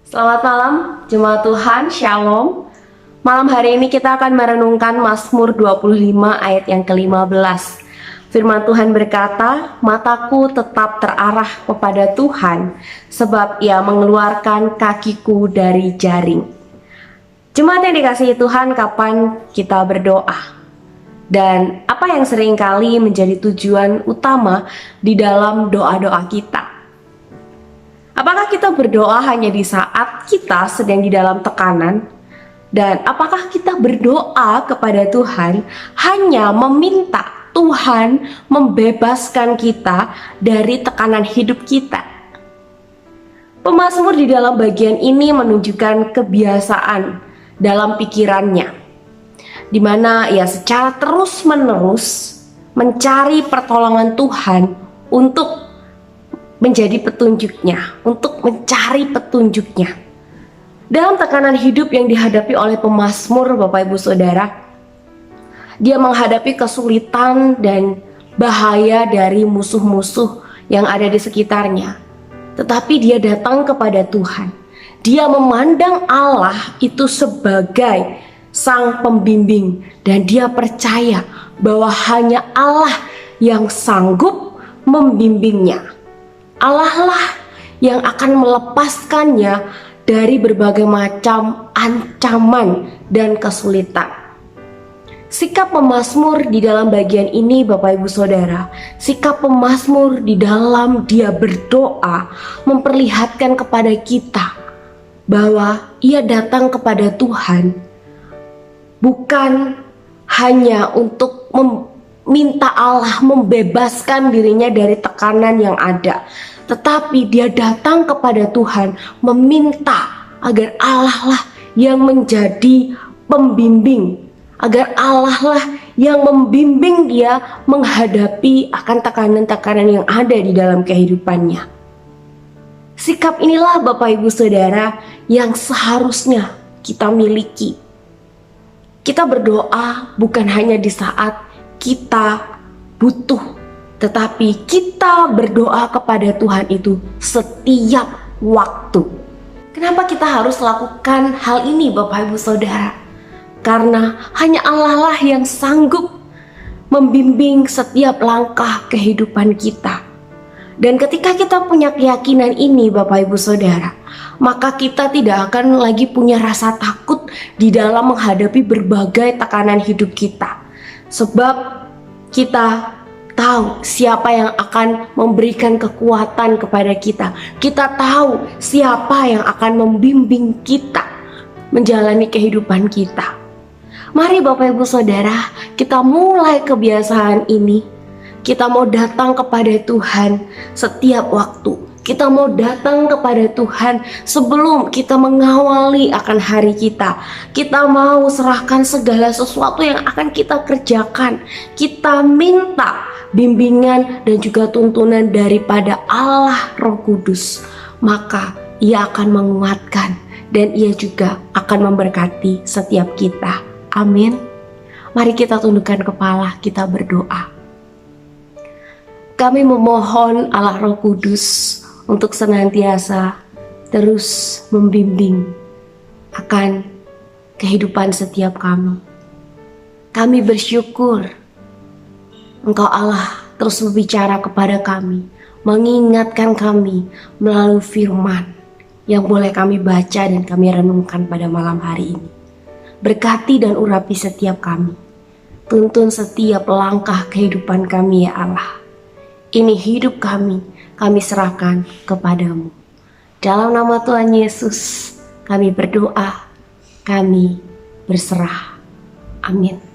Selamat malam, jemaat Tuhan, Shalom. Malam hari ini kita akan merenungkan Mazmur 25 ayat yang ke-15. Firman Tuhan berkata, "Mataku tetap terarah kepada Tuhan, sebab Ia mengeluarkan kakiku dari jaring." Jemaat yang dikasihi Tuhan, kapan kita berdoa? Dan apa yang seringkali menjadi tujuan utama di dalam doa-doa kita? Apakah kita berdoa hanya di saat kita sedang di dalam tekanan? Dan apakah kita berdoa kepada Tuhan hanya meminta Tuhan membebaskan kita dari tekanan hidup kita? Pemazmur di dalam bagian ini menunjukkan kebiasaan dalam pikirannya, di mana ia secara terus-menerus mencari pertolongan Tuhan untuk menjadi petunjuknya, untuk mencari petunjuknya. Dalam tekanan hidup yang dihadapi oleh pemazmur, Bapak Ibu Saudara, dia menghadapi kesulitan dan bahaya dari musuh-musuh yang ada di sekitarnya. Tetapi dia datang kepada Tuhan. Dia memandang Allah itu sebagai sang pembimbing, dan dia percaya bahwa hanya Allah yang sanggup membimbingnya. Allah lah yang akan melepaskannya dari berbagai macam ancaman dan kesulitan. Sikap pemazmur di dalam bagian ini, Bapak Ibu Saudara, sikap pemazmur di dalam dia berdoa memperlihatkan kepada kita bahwa ia datang kepada Tuhan bukan hanya untuk minta Allah membebaskan dirinya dari tekanan yang ada, tetapi dia datang kepada Tuhan meminta agar Allah lah yang menjadi pembimbing, agar Allah lah yang membimbing dia menghadapi akan tekanan-tekanan yang ada di dalam kehidupannya. Sikap inilah Bapak Ibu Saudara yang seharusnya kita miliki. Kita berdoa bukan hanya di saat kita butuh, tetapi kita berdoa kepada Tuhan itu setiap waktu. Kenapa kita harus lakukan hal ini, Bapak Ibu Saudara? Karena hanya Allah lah yang sanggup membimbing setiap langkah kehidupan kita. Dan ketika kita punya keyakinan ini, Bapak Ibu Saudara, maka kita tidak akan lagi punya rasa takut di dalam menghadapi berbagai tekanan hidup kita. Sebab kita tahu siapa yang akan memberikan kekuatan kepada kita. Kita tahu siapa yang akan membimbing kita menjalani kehidupan kita. Mari Bapak Ibu Saudara, kita mulai kebiasaan ini. Kita mau datang kepada Tuhan setiap waktu. Kita mau datang kepada Tuhan sebelum kita mengawali akan hari kita. Kita mau serahkan segala sesuatu yang akan kita kerjakan. Kita minta bimbingan dan juga tuntunan daripada Allah Roh Kudus. Maka Ia akan menguatkan dan Ia juga akan memberkati setiap kita. Amin. Mari kita tundukkan kepala, kita berdoa. Kami memohon Allah Roh Kudus untuk senantiasa terus membimbing akan kehidupan setiap kami. Kami bersyukur Engkau Allah terus berbicara kepada kami, mengingatkan kami melalui firman yang boleh kami baca dan kami renungkan pada malam hari ini. Berkati dan urapi setiap kami. Tuntun setiap langkah kehidupan kami ya Allah. Ini hidup kami serahkan kepadamu. Dalam nama Tuhan Yesus, kami berdoa, kami berserah. Amin.